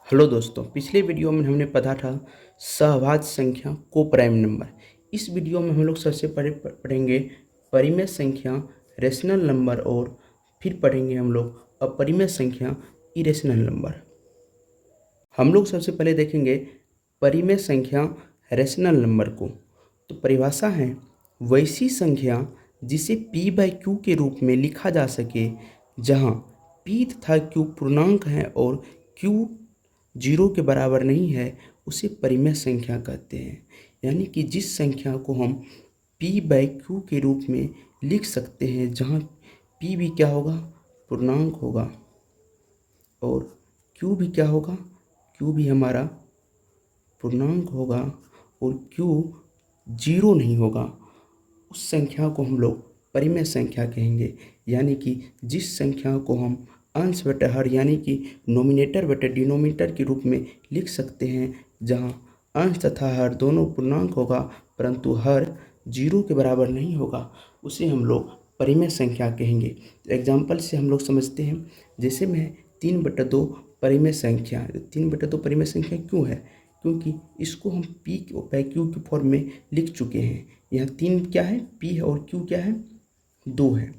Hello दोस्तों, पिछले video में हमने पढ़ा था सहवाज संख्या को प्राइम नंबर। इस वीडियो में हम लोग सबसे पहले पढ़ेंगे परिमेय संख्या रेशनल नंबर और फिर पढ़ेंगे हम लोग अपरिमेय संख्या इरेशनल नंबर। हम लोग सबसे पहले देखेंगे परिमेय संख्या रेशनल नंबर को। तो परिभाषा है वैसी संख्या जिसे p/q के रूप में लिखा जा सके जहाँ p तथा q पूर्णांक हैं और q 0 के बराबर नहीं है उसे परिमेय संख्या कहते हैं। यानी कि जिस संख्या को हम p/q के रूप में लिख सकते हैं जहाँ p भी क्या होगा, पूर्णांक होगा, और q भी क्या होगा, q भी हमारा पूर्णांक होगा, और q 0 नहीं होगा, उस संख्या को हम लोग परिमेय संख्या कहेंगे। यानी कि जिस संख्या को हम अंश बटे हर यानी कि नोमिनेटर बटे डिनोमिनेटर के रूप में लिख सकते हैं जहां अंश तथा हर दोनों पूर्णांक होगा परंतु हर 0 के बराबर नहीं होगा, उसे हम लोग परिमेय संख्या कहेंगे। तो एग्जाम्पल से हम लोग समझते हैं, जैसे में 3/2 परिमेय संख्या। 3/2 परिमेय संख्या क्यों है? क्योंकि इसको हम p/q की फॉर्म में लिख चुके हैं। यहाँ 3 क्या है, p है, और q क्या है, 2 है।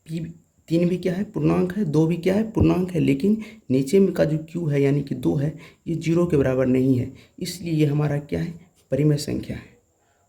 p 3 भी क्या है, पूर्णांक है, 2 भी क्या है, पूर्णांक है, लेकिन नीचे में का जो q है यानी कि 2 है ये 0 के बराबर नहीं है, इसलिए ये हमारा क्या है, परिमेय संख्या है।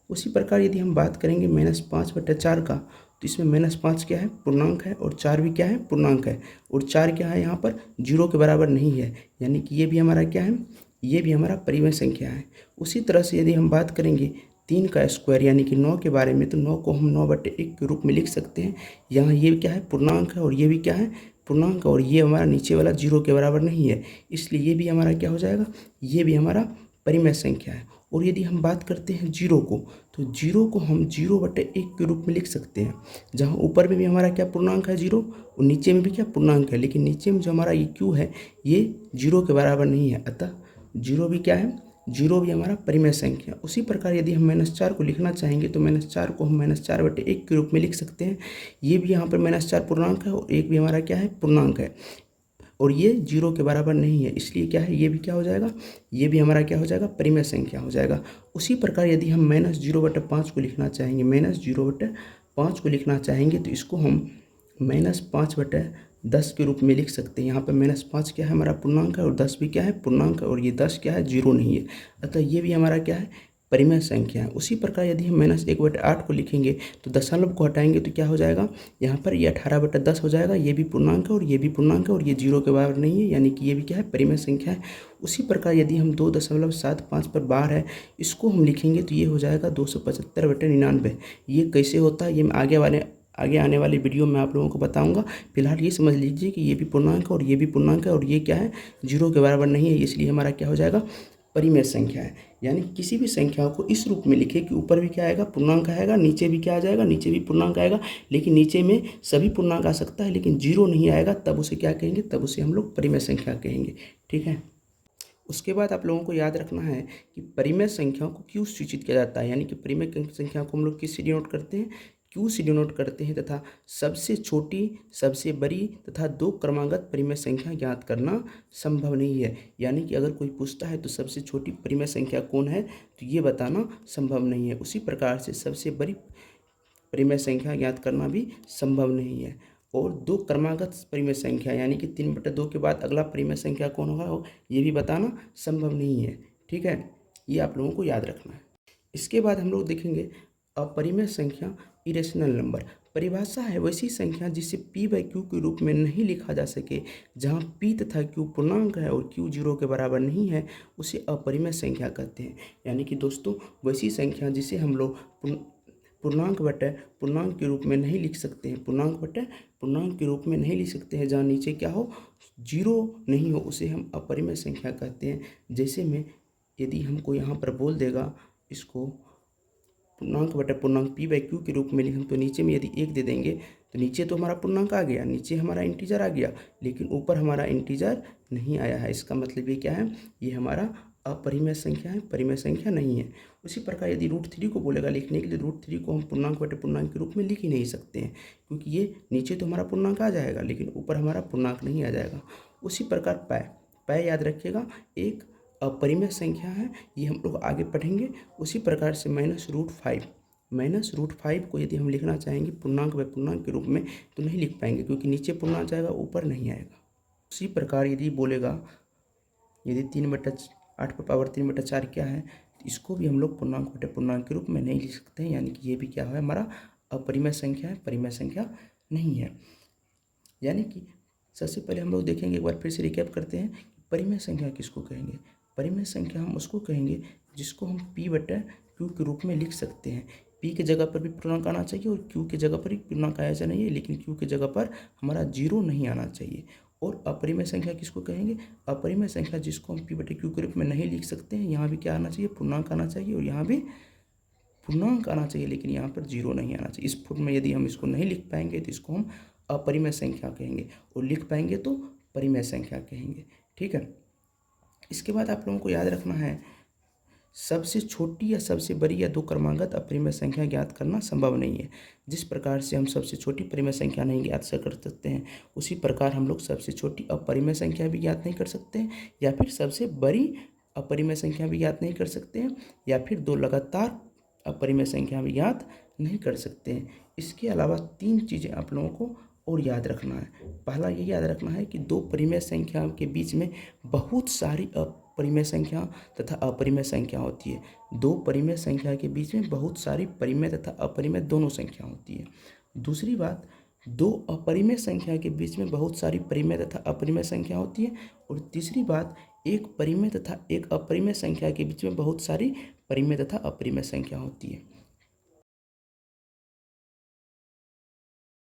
उसी प्रकार यदि हम बात करेंगे -5/4 का, तो इसमें -5 क्या है, पूर्णांक है, और 4 भी क्या है, पूर्णांक है, और 4 क्या है यहाँ पर 0 के बराबर नहीं है, यानी कि ये भी हमारा क्या है, ये भी हमारा परिमेय संख्या है। उसी तरह से यदि हम बात करेंगे 3 का स्क्वायर यानी कि 9 के बारे में, तो 9 को हम 9/1 के रूप में लिख सकते हैं। यहाँ ये क्या है, पूर्णांक है, और ये भी क्या है, पूर्णांक, और ये हमारा नीचे वाला 0 के बराबर नहीं है, इसलिए ये भी हमारा क्या हो जाएगा, ये भी हमारा परिमेय संख्या है। और यदि हम बात करते हैं 0 को, तो 0 को हम 0/1 के रूप में लिख सकते हैं, जहाँ ऊपर में भी हमारा क्या पूर्णांक है 0, और नीचे में भी क्या पूर्णांक है, लेकिन नीचे में जो हमारा ये q है ये 0 के बराबर नहीं है, अतः 0 भी क्या है, 0 भी हमारा परिमेय संख्या। उसी प्रकार यदि हम -4 को लिखना चाहेंगे तो -4 को हम -4/1 के रूप में लिख सकते हैं। ये भी यहाँ पर -4 पूर्णांक है, और 1 भी हमारा क्या है, पूर्णांक है, और ये 0 के बराबर नहीं है, इसलिए क्या है, ये भी क्या हो जाएगा, ये भी हमारा क्या हो जाएगा, परिमेय संख्या हो जाएगा। उसी प्रकार यदि हम -0/5 को लिखना चाहेंगे, -0/5 को लिखना चाहेंगे तो इसको हम -5/10 के रूप में लिख सकते हैं। यहाँ पर -5 क्या है, हमारा पूर्णांक है, और 10 भी क्या है, पूर्णांक है, और ये 10 क्या है, 0 नहीं है, अतः ये भी हमारा क्या है, परिमेय संख्या है। उसी प्रकार यदि हम -1/8 को लिखेंगे तो दशमलव को हटाएंगे तो क्या हो जाएगा, यहाँ पर ये 18/10 हो जाएगा, ये भी पूर्णांक है, और ये भी पूर्णांक है, और ये 0 के बराबर नहीं है, यानी कि ये भी क्या है, परिमेय संख्या है। उसी प्रकार यदि हम 2.75 पर बार है इसको हम लिखेंगे तो ये हो जाएगा 275/99। ये कैसे होता है ये मैं आगे आने वाली वीडियो में आप लोगों को बताऊंगा। फिलहाल ये समझ लीजिए कि ये भी पूर्णांक है, और ये भी पूर्णांक है, और ये क्या है, 0 के बराबर नहीं है, इसलिए हमारा क्या हो जाएगा, परिमेय संख्या है। यानी किसी भी संख्या को इस रूप में लिखे कि ऊपर भी क्या आएगा, पूर्णांक आएगा, नीचे भी क्या आ जाएगा, नीचे भी पूर्णांक आएगा, लेकिन नीचे में सभी पूर्णांक आ सकता है लेकिन 0 नहीं आएगा, तब उसे क्या कहेंगे, तब उसे हम लोग परिमेय संख्या कहेंगे। ठीक है। उसके बाद आप लोगों को याद रखना है कि परिमेय संख्याओं को क्यों सूचित किया जाता है, यानी कि परिमेय संख्या को हम लोग किस से डिनोट करते हैं, क्यों से डिनोट करते हैं, तथा सबसे छोटी, सबसे बड़ी तथा 2 क्रमागत परिमेय संख्या ज्ञात करना संभव नहीं है। यानी कि अगर कोई पूछता है तो सबसे छोटी परिमेय संख्या कौन है, तो ये बताना संभव नहीं है। उसी प्रकार से सबसे बड़ी परिमेय संख्या ज्ञात करना भी संभव नहीं है। और 2 क्रमागत परिमेय संख्या यानी कि 3/2 के बाद अगला परिमेय संख्या कौन होगा, ये भी बताना संभव नहीं है। ठीक है, ये आप लोगों को याद रखना है। इसके बाद हम लोग देखेंगे अपरिमेय संख्या इरेशनल नंबर। परिभाषा है वैसी संख्या जिसे p/q के रूप में नहीं लिखा जा सके, जहाँ p तथा q पूर्णांक है और q 0 के बराबर नहीं है, उसे अपरिमेय संख्या कहते हैं। यानी कि दोस्तों वैसी संख्या जिसे हम लोग पूर्णांक बटे पूर्णांक के रूप में नहीं लिख सकते हैं, पूर्णांक बटे पूर्णांक के रूप में नहीं लिख सकते हैं, जहाँ नीचे क्या हो, 0 नहीं हो, उसे हम अपरिमेय संख्या कहते हैं। जैसे में यदि हमको यहाँ पर बोल देगा इसको पूर्णांक बटे पूर्णांक p/q के रूप में लिखें, तो नीचे में यदि 1 दे देंगे तो नीचे तो हमारा पूर्णांक आ गया, नीचे हमारा इंटीजर आ गया, लेकिन ऊपर हमारा इंटीजर नहीं आया है। इसका मतलब ये क्या है, ये हमारा अपरिमेय संख्या है, परिमेय संख्या नहीं है। उसी प्रकार यदि √3 को बोलेगा लिखने के लिए, √3 को हम पूर्णांक बटे पूर्णांक के रूप में लिख ही नहीं सकते हैं, क्योंकि ये नीचे तो हमारा पूर्णांक आ जाएगा लेकिन ऊपर हमारा पूर्णांक नहीं आ जाएगा। उसी प्रकार पाई पै याद रखिएगा एक अपरिमेय संख्या है, ये हम लोग आगे पढ़ेंगे। उसी प्रकार से -√5 को यदि हम लिखना चाहेंगे पूर्णांक व पूर्णांक के रूप में तो नहीं लिख पाएंगे, क्योंकि नीचे पूर्णांक जाएगा ऊपर नहीं आएगा। उसी प्रकार यदि बोलेगा यदि 3/8 पर पावर 3/4 क्या है, तो इसको भी हम लोग पूर्णांक बटे पूर्णांक के रूप में नहीं लिख सकते हैं, यानी कि ये भी क्या है हमारा अपरिमेय संख्या है, परिमेय संख्या नहीं है। यानी कि सबसे पहले हम लोग देखेंगे, एक बार फिर से रिकैप करते हैं, परिमेय संख्या किसको कहेंगे। परिमेय संख्या हम उसको कहेंगे जिसको हम P/Q के रूप में लिख सकते हैं। P की जगह पर भी पूर्णांक आना चाहिए और Q की जगह पर भी पूर्णांक आया जाना चाहिए, लेकिन Q की जगह पर हमारा 0 नहीं आना चाहिए। और अपरिमेय संख्या किसको कहेंगे, अपरिमेय संख्या जिसको हम P/Q के रूप में नहीं लिख सकते हैं, यहाँ भी क्या आना चाहिए, पूर्णांक आना चाहिए, और यहाँ भी पूर्णांक आना चाहिए, लेकिन यहाँ पर 0 नहीं आना चाहिए। इस फॉर्म में यदि हम इसको नहीं लिख पाएंगे तो इसको हम अपरिमेय संख्या कहेंगे, और लिख पाएंगे तो परिमेय संख्या कहेंगे। ठीक है। इसके बाद आप लोगों को याद रखना है, सबसे छोटी या सबसे बड़ी या 2 क्रमागत अपरिमेय संख्या ज्ञात करना संभव नहीं है। जिस प्रकार से हम सबसे छोटी परिमेय संख्या नहीं ज्ञात कर सकते हैं, उसी प्रकार हम लोग सबसे छोटी अपरिमेय संख्या भी ज्ञात नहीं कर सकते हैं, या फिर सबसे बड़ी अपरिमेय संख्या भी ज्ञात नहीं कर सकते हैं, या फिर 2 लगातार अपरिमेय संख्या भी ज्ञात नहीं कर सकते हैं। इसके अलावा 3 चीज़ें आप लोगों को और याद रखना है। पहला ये याद रखना है कि 2 परिमेय संख्याओं के बीच में बहुत सारी अपरिमेय संख्या तथा अपरिमेय संख्या होती है। 2 परिमेय संख्या के बीच में बहुत सारी परिमेय तथा अपरिमेय दोनों संख्या होती है। दूसरी बात, 2 अपरिमेय संख्या के बीच में बहुत सारी परिमेय तथा अपरिमेय संख्या होती है। और तीसरी बात, एक परिमेय तथा एक अपरिमेय संख्या के बीच में बहुत सारी परिमेय तथा अपरिमेय संख्या होती है।